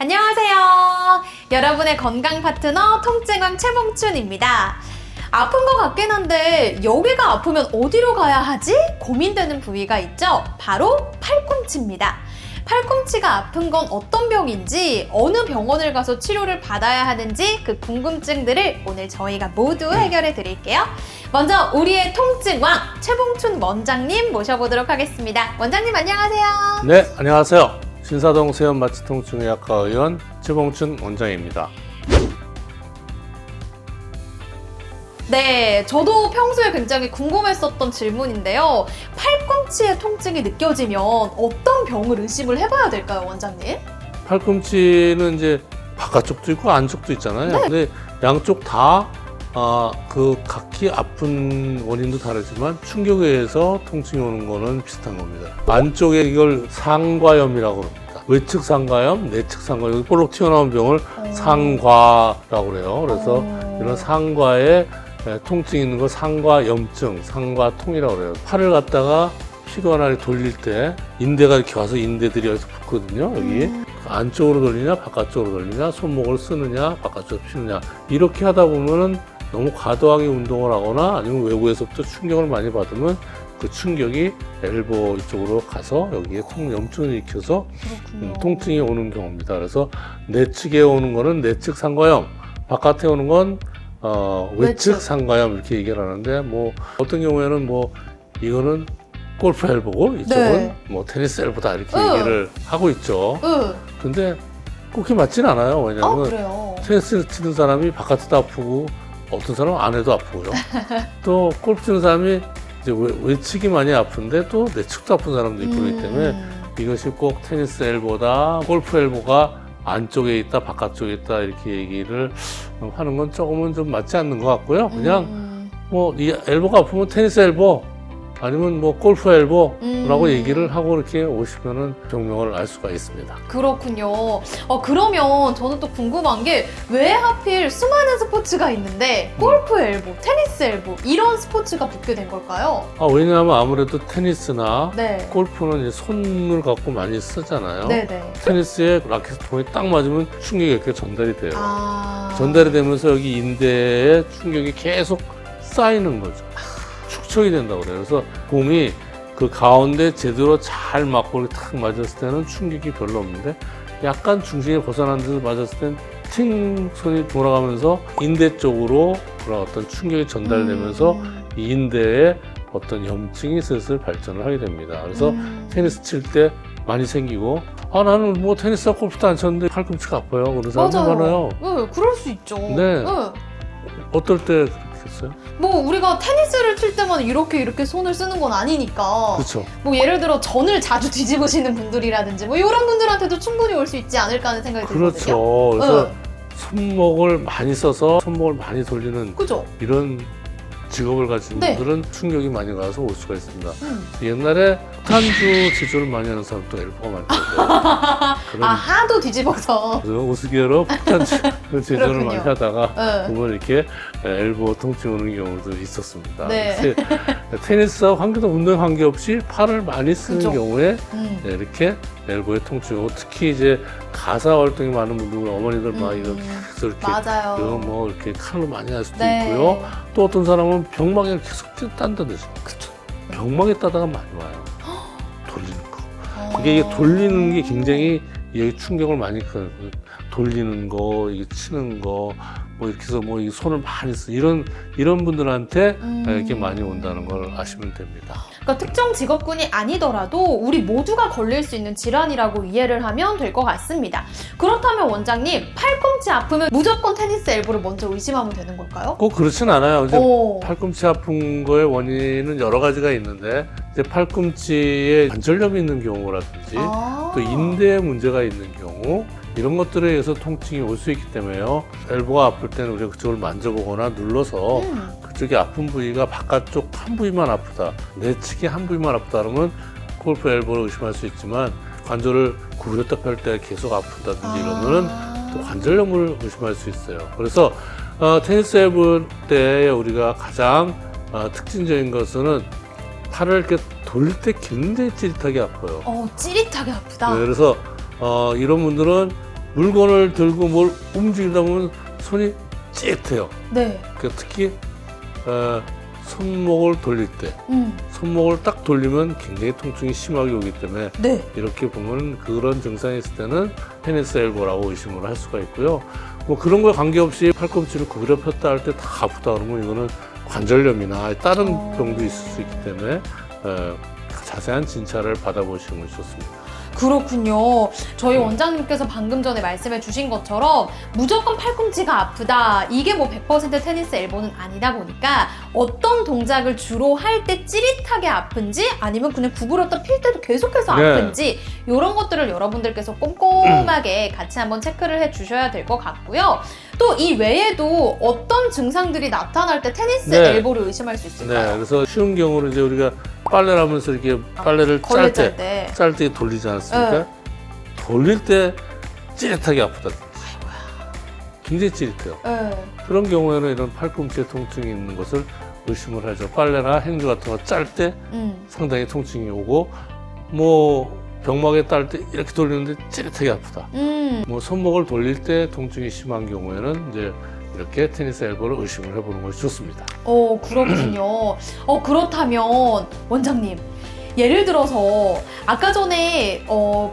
안녕하세요. 여러분의 건강 파트너 통증왕 최봉춘입니다. 아픈 것 같긴 한데 여기가 아프면 어디로 가야 하지? 고민되는 부위가 있죠? 바로 팔꿈치입니다. 팔꿈치가 아픈 건 어떤 병인지, 어느 병원을 가서 치료를 받아야 하는지 그 궁금증들을 오늘 저희가 모두 해결해 드릴게요. 먼저 우리의 통증왕 최봉춘 원장님 모셔보도록 하겠습니다. 원장님 안녕하세요. 네, 안녕하세요. 신사동 세연마취통증의학과 의원 최봉춘 원장입니다. 네, 저도 평소에 굉장히 궁금했었던 질문인데요. 팔꿈치에 통증이 느껴지면 어떤 병을 의심을 해봐야 될까요, 원장님? 팔꿈치는 이제 바깥쪽도 있고 안쪽도 있잖아요. 네. 근데 양쪽 다 각기 아픈 원인도 다르지만 충격에 의해서 통증이 오는 거는 비슷한 겁니다. 안쪽에 이걸 상과염이라고 합니다. 외측 상과염, 내측 상과염, 여기 볼록 튀어나온 병을 상과라고 그래요. 그래서 이런 상과에 통증이 있는 걸 상과염증, 상과통이라고 그래요. 팔을 갖다가 피로하나를 돌릴 때 인대가 이렇게 와서 인대들이 여기서 붙거든요. 여기 안쪽으로 돌리냐 바깥쪽으로 돌리냐, 손목을 쓰느냐 바깥쪽으로 피느냐, 이렇게 하다 보면은 너무 과도하게 운동을 하거나 아니면 외부에서부터 충격을 많이 받으면 그 충격이 엘보 이쪽으로 가서 여기에 염증을 일으켜서 통증이 오는 경우입니다. 그래서 내측에 오는 거는 내측 상과염, 바깥에 오는 건 외측 상과염 이렇게 얘기를 하는데, 뭐 어떤 경우에는 뭐 이거는 골프 엘보고 이쪽은 네. 뭐 테니스 엘보다 이렇게 얘기를 하고 있죠. 근데 그렇게 맞진 않아요. 왜냐하면 그래요? 테니스 치는 사람이 바깥에도 아프고 어떤 사람은 안에도 아프고요. 또 골프 치는 사람이 이제 외측이 많이 아픈데 또 내측도 아픈 사람도 있고 그렇기 때문에 이것이 꼭 테니스 엘보다 골프 엘보가 안쪽에 있다 바깥쪽에 있다 이렇게 얘기를 하는 건 조금은 좀 맞지 않는 것 같고요. 그냥 뭐 이 엘보가 아프면 테니스 엘보 아니면 뭐 골프 엘보라고 얘기를 하고 이렇게 오시면은 병명을 알 수가 있습니다. 그렇군요. 그러면 저는 또 궁금한 게 왜 하필 수많은 스포츠가 있는데 골프 엘보, 테니스 엘보 이런 스포츠가 붙게 된 걸까요? 왜냐하면 아무래도 테니스나 네. 골프는 이제 손을 갖고 많이 쓰잖아요. 네네. 테니스에 라켓 공이 딱 맞으면 충격이 이렇게 전달이 돼요. 아... 전달이 되면서 여기 인대에 충격이 계속 쌓이는 거죠. 축적이 된다고 그래요. 그래서 공이 그 가운데 제대로 잘 맞고 이렇게 탁 맞았을 때는 충격이 별로 없는데, 약간 중심에 벗어난 데서 맞았을 땐 팅 손이 돌아가면서 인대 쪽으로 그런 어떤 충격이 전달되면서 이 인대에 어떤 염증이 슬슬 발전을 하게 됩니다. 그래서 테니스 칠 때 많이 생기고, 나는 뭐 테니스와 골프도 안 쳤는데 팔꿈치가 아파요. 그런 사람들 많아요. 네, 그럴 수 있죠. 네. 어떨 때 그렇겠어요? 뭐 우리가 테니스를 칠 때만 이렇게 손을 쓰는 건 아니니까. 그렇죠. 뭐 예를 들어 전을 자주 뒤집으시는 분들이라든지 뭐 이런 분들한테도 충분히 올 수 있지 않을까 하는 생각이 들거든요. 그렇죠. 그래서 손목을 많이 써서 손목을 많이 돌리는 그죠? 이런 직업을 가진 네. 분들은 충격이 많이 가서 올 수가 있습니다. 옛날에 폭탄주 제조를 많이 하는 사람도 엘보가 많이 들어요. 하도 뒤집어서. 그래서 우스개로 폭탄주 제조를 많이 하다가 네. 보면 이렇게 엘보 통증 오는 경우도 있었습니다. 네. 테니스와 관계없이 팔을 많이 쓰는 그죠. 경우에 이렇게 엘보의 통증이 오고, 특히 이제 가사 활동이 많은 분들은 어머니들 막 이렇게 해서 이렇게 맞아요. 뭐 이렇게 칼로 많이 할 수도 네. 있고요. 또 어떤 사람은 병막에 계속 딴다듯이 그쵸. 병막에 따다가 많이 와요. 돌리는 거. 이게 돌리는 게 굉장히 여기 충격을 많이 돌리는 거, 이게 치는 거, 뭐 이렇게 해서 뭐 이 손을 많이 쓰 이런 분들한테 이렇게 많이 온다는 걸 아시면 됩니다. 그러니까 특정 직업군이 아니더라도 우리 모두가 걸릴 수 있는 질환이라고 이해를 하면 될 것 같습니다. 그렇다면 원장님, 팔꿈치 아프면 무조건 테니스 엘보를 먼저 의심하면 되는 걸까요? 꼭 그렇진 않아요. 이제 팔꿈치 아픈 거의 원인은 여러 가지가 있는데, 이제 팔꿈치에 관절염이 있는 경우라든지 또 인대에 문제가 있는 경우, 이런 것들에 의해서 통증이 올 수 있기 때문에요. 엘보가 아플 때는 우리가 그쪽을 만져보거나 눌러서 그쪽이 아픈 부위가 바깥쪽 한 부위만 아프다, 내측이 한 부위만 아프다 그러면 골프 엘보를 의심할 수 있지만, 관절을 구부렸다 펼 때 계속 아프다든지 이러면은 또 관절염을 의심할 수 있어요. 그래서 테니스 엘보 때 우리가 가장 특징적인 것은 팔을 이렇게 돌릴 때 굉장히 찌릿하게 아파요. 찌릿하게 아프다. 네, 그래서 이런 분들은 물건을 들고 뭘 움직이다 보면 손이 찌릿해요. 네. 특히 손목을 돌릴 때, 손목을 딱 돌리면 굉장히 통증이 심하게 오기 때문에 네. 이렇게 보면 그런 증상이 있을 때는 테니스 엘보라고 의심을 할 수가 있고요. 뭐 그런 거에 관계없이 팔꿈치를 구부려 폈다 할 때 다 아프다 그러면 이거는 관절염이나 다른 병도 있을 수 있기 때문에 자세한 진찰을 받아보시는 것이 좋습니다. 그렇군요. 저희 원장님께서 방금 전에 말씀해 주신 것처럼 무조건 팔꿈치가 아프다. 이게 뭐 100% 테니스 엘보는 아니다 보니까 어떤 동작을 주로 할 때 찌릿하게 아픈지 아니면 그냥 구부렸다 필 때도 계속해서 네. 아픈지 이런 것들을 여러분들께서 꼼꼼하게 같이 한번 체크를 해 주셔야 될 것 같고요. 또 이 외에도 어떤 증상들이 나타날 때 테니스 네. 엘보를 의심할 수 있을까요? 네, 그래서 쉬운 경우는 이제 우리가 빨래를 하면서 이렇게 빨래를 걸레 짤 때 돌리지 않았습니까? 돌릴 때 찌릿하게 아프다. 굉장히 찌릿해요. 네. 그런 경우에는 이런 팔꿈치에 통증이 있는 것을 의심을 하죠. 빨래나 행주 같은 거 짤 때 상당히 통증이 오고, 뭐 병막에 딸 때 이렇게 돌리는데 찌릿하게 아프다. 뭐 손목을 돌릴 때 통증이 심한 경우에는 이제 이렇게 테니스 엘보를 의심을 해보는 것이 좋습니다. 그렇군요. 그렇다면 원장님, 예를 들어서 아까 전에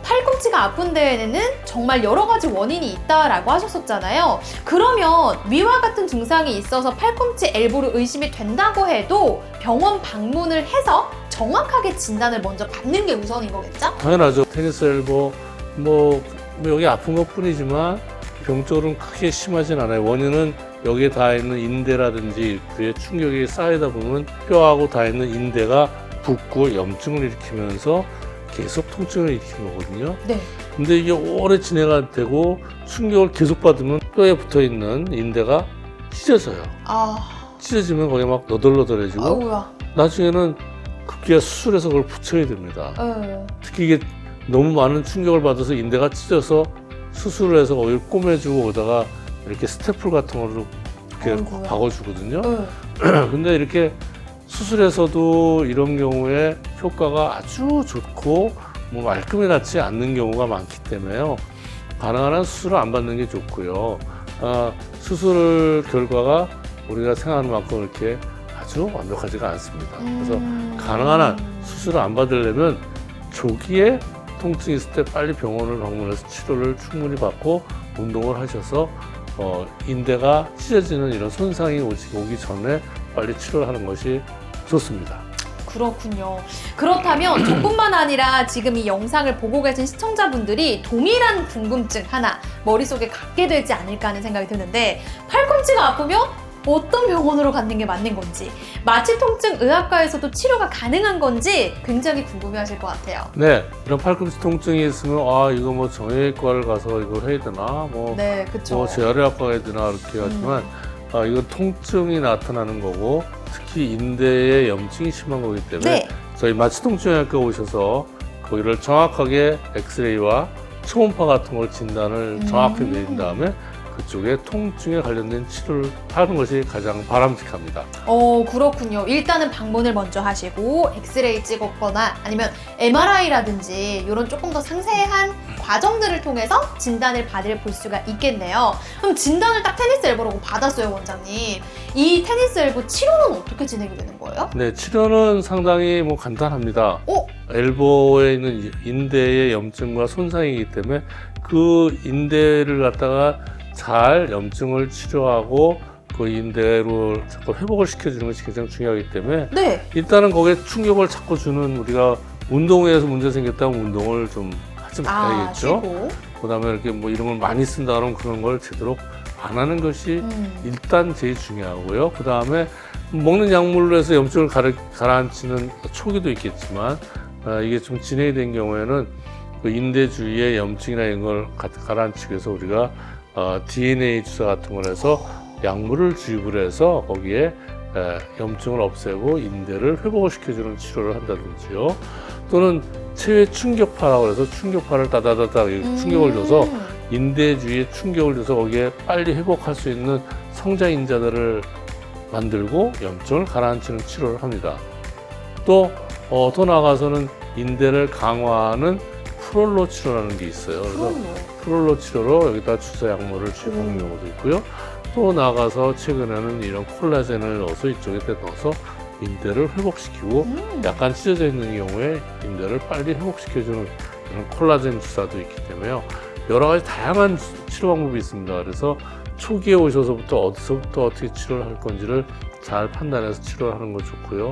팔꿈치가 아픈 데에는 정말 여러 가지 원인이 있다라고 하셨었잖아요. 그러면 위와 같은 증상이 있어서 팔꿈치 엘보를 의심이 된다고 해도 병원 방문을 해서 정확하게 진단을 먼저 받는 게 우선인 거겠죠? 당연하죠. 테니스 엘보 뭐 여기 아픈 것 뿐이지만 병적으로는 크게 심하진 않아요. 원인은 여기에 닿아 있는 인대라든지 그에 충격이 쌓이다 보면 뼈하고 닿아 있는 인대가 붓고 염증을 일으키면서 계속 통증을 일으키는 거거든요. 네. 근데 이게 오래 진행이 되고 충격을 계속 받으면 뼈에 붙어 있는 인대가 찢어져요. 찢어지면 거기 막 너덜너덜해지고 아우야. 나중에는 급기야 수술해서 그걸 붙여야 됩니다. 특히 이게 너무 많은 충격을 받아서 인대가 찢어서 수술을 해서 거기를 꼬매주고 오다가 이렇게 스테플 같은 걸로 이렇게 아이고야. 박아주거든요. 근데 이렇게 수술에서도 이런 경우에 효과가 아주 좋고 뭐 말끔히 낫지 않는 경우가 많기 때문에요. 가능한 한 수술을 안 받는 게 좋고요. 수술 결과가 우리가 생각하는 만큼 이렇게 아주 완벽하지가 않습니다. 그래서 가능한 한 수술을 안 받으려면 조기에 통증이 있을 때 빨리 병원을 방문해서 치료를 충분히 받고 운동을 하셔서 인대가 찢어지는 이런 손상이 오기 전에 빨리 치료를 하는 것이 좋습니다. 그렇군요. 그렇다면 저뿐만 아니라 지금 이 영상을 보고 계신 시청자분들이 동일한 궁금증 하나 머릿속에 갖게 되지 않을까 하는 생각이 드는데, 팔꿈치가 아프면 어떤 병원으로 가는 게 맞는 건지, 마취통증의학과에서도 치료가 가능한 건지 굉장히 궁금해하실 것 같아요. 네, 이런 팔꿈치 통증이 있으면 이거 뭐 정형외과를 가서 이걸 해야 되나, 네, 그렇죠. 뭐 재활의학과 가야 되나 이렇게 하지만 이건 통증이 나타나는 거고 특히 인대에 염증이 심한 거기 때문에 네. 저희 마취통증의학과 오셔서 거기를 정확하게 엑스레이와 초음파 같은 걸 진단을 정확히 내린 다음에 그쪽에 통증에 관련된 치료를 하는 것이 가장 바람직합니다. 그렇군요. 일단은 방문을 먼저 하시고 엑스레이 찍었거나 아니면 MRI라든지 이런 조금 더 상세한 과정들을 통해서 진단을 볼 수가 있겠네요. 그럼 진단을 딱 테니스 엘보라고 받았어요, 원장님. 이 테니스 엘보 치료는 어떻게 진행이 되는 거예요? 네, 치료는 상당히 간단합니다. 엘보에 있는 인대의 염증과 손상이기 때문에 그 인대를 갖다가 잘 염증을 치료하고 그 인대로 자꾸 회복을 시켜주는 것이 굉장히 중요하기 때문에 네. 일단은 거기에 충격을 자꾸 주는, 우리가 운동에서 문제 생겼다면 운동을 좀 하지 말아야겠죠. 그다음에 이렇게 뭐 이런 걸 많이 쓴다 그러면 그런 걸 제대로 안 하는 것이 일단 제일 중요하고요. 그다음에 먹는 약물로 해서 염증을 가라앉히는 초기도 있겠지만 이게 좀 진행이 된 경우에는 그 인대 주위에 염증이나 이런 걸 가라앉히기 위해서 우리가 DNA 주사 같은 걸 해서 약물을 주입을 해서 거기에 염증을 없애고 인대를 회복을 시켜주는 치료를 한다든지요. 또는 체외 충격파라고 해서 충격파를 따다다다 충격을 줘서 인대 주위에 충격을 줘서 거기에 빨리 회복할 수 있는 성장인자들을 만들고 염증을 가라앉히는 치료를 합니다. 또 더 나아가서는 인대를 강화하는 프롤로 치료라는 게 있어요. 그래서 프롤로 치료로 여기다 주사 약물을 주는 경우도 있고요. 또 나가서 최근에는 이런 콜라겐을 넣어서 이쪽에 넣어서 인대를 회복시키고 약간 찢어져 있는 경우에 인대를 빨리 회복시켜주는 이런 콜라겐 주사도 있기 때문에요. 여러 가지 다양한 치료 방법이 있습니다. 그래서 초기에 오셔서부터 어디서부터 어떻게 치료를 할 건지를 잘 판단해서 치료를 하는 건 좋고요.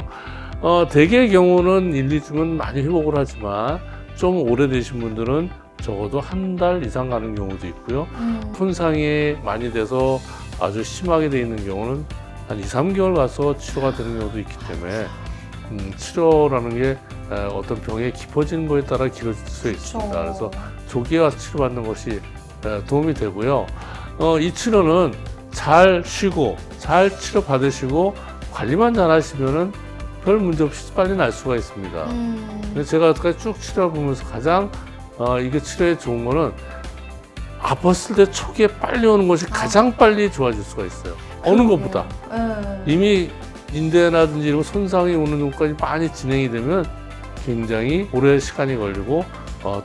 대개의 경우는 1, 2주면 많이 회복을 하지만 좀 오래되신 분들은 적어도 한 달 이상 가는 경우도 있고요. 손상이 많이 돼서 아주 심하게 돼 있는 경우는 한 2, 3개월 가서 치료가 되는 경우도 있기 때문에 치료라는 게 어떤 병이 깊어지는 거에 따라 길어질 수 있습니다. 그래서 조기에 와서 치료받는 것이 도움이 되고요. 이 치료는 잘 쉬고 잘 치료 받으시고 관리만 잘 하시면은 별 문제 없이 빨리 날 수가 있습니다. 근데 제가 여태까지 쭉 치료해 보면서 가장 이게 치료에 좋은 거는 아팠을 때 초기에 빨리 오는 것이 가장 빨리 좋아질 수가 있어요. 어느 것보다. 이미 인대라든지 이런 손상이 오는 것까지 많이 진행이 되면 굉장히 오래 시간이 걸리고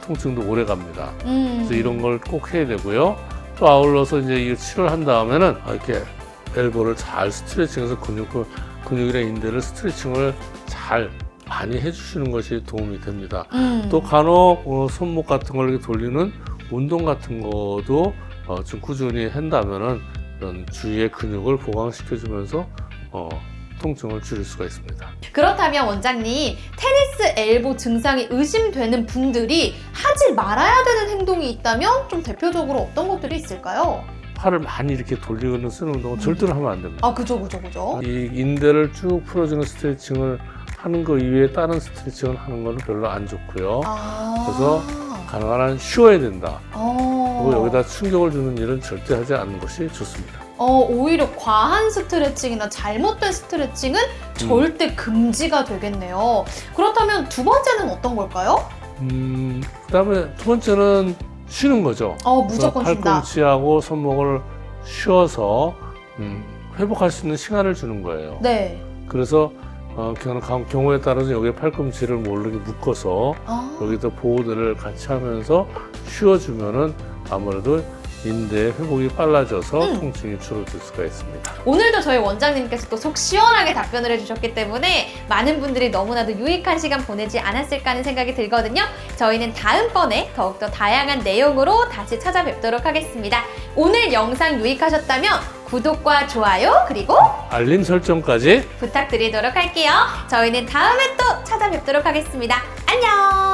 통증도 오래 갑니다. 그래서 이런 걸 꼭 해야 되고요. 또 아울러서 이제 이 치료를 한 다음에는 이렇게 엘보를 잘 스트레칭해서 근육이나 인대를 스트레칭을 잘 많이 해주시는 것이 도움이 됩니다. 또 간혹 손목 같은 걸 이렇게 돌리는 운동 같은 것도 좀 꾸준히 한다면은 이런 주위의 근육을 보강시켜주면서 통증을 줄일 수가 있습니다. 그렇다면 원장님, 테니스 엘보 증상이 의심되는 분들이 하지 말아야 되는 행동이 있다면 좀 대표적으로 어떤 것들이 있을까요? 팔을 많이 이렇게 돌리거나 쓰는 운동은 절대로 하면 안 됩니다. 그죠. 이 인대를 쭉 풀어주는 스트레칭을 하는 거 이외에 다른 스트레칭을 하는 거는 별로 안 좋고요. 그래서 가능한 한 쉬어야 된다. 그리고 여기다 충격을 주는 일은 절대 하지 않는 것이 좋습니다. 오히려 과한 스트레칭이나 잘못된 스트레칭은 절대 금지가 되겠네요. 그렇다면 두 번째는 어떤 걸까요? 그다음에 두 번째는 쉬는 거죠. 무조건 쉰다. 팔꿈치하고 손목을 쉬어서 회복할 수 있는 시간을 주는 거예요. 네. 그래서 경우에 따라서 여기에 팔꿈치를 모르게 묶어서 여기다 보호대를 같이 하면서 쉬어주면은 아무래도 인대 회복이 빨라져서 통증이 줄어들 수가 있습니다. 오늘도 저희 원장님께서 또 속 시원하게 답변을 해주셨기 때문에 많은 분들이 너무나도 유익한 시간 보내지 않았을까 하는 생각이 들거든요. 저희는 다음번에 더욱더 다양한 내용으로 다시 찾아뵙도록 하겠습니다. 오늘 영상 유익하셨다면 구독과 좋아요 그리고 알림 설정까지 부탁드리도록 할게요. 저희는 다음에 또 찾아뵙도록 하겠습니다. 안녕!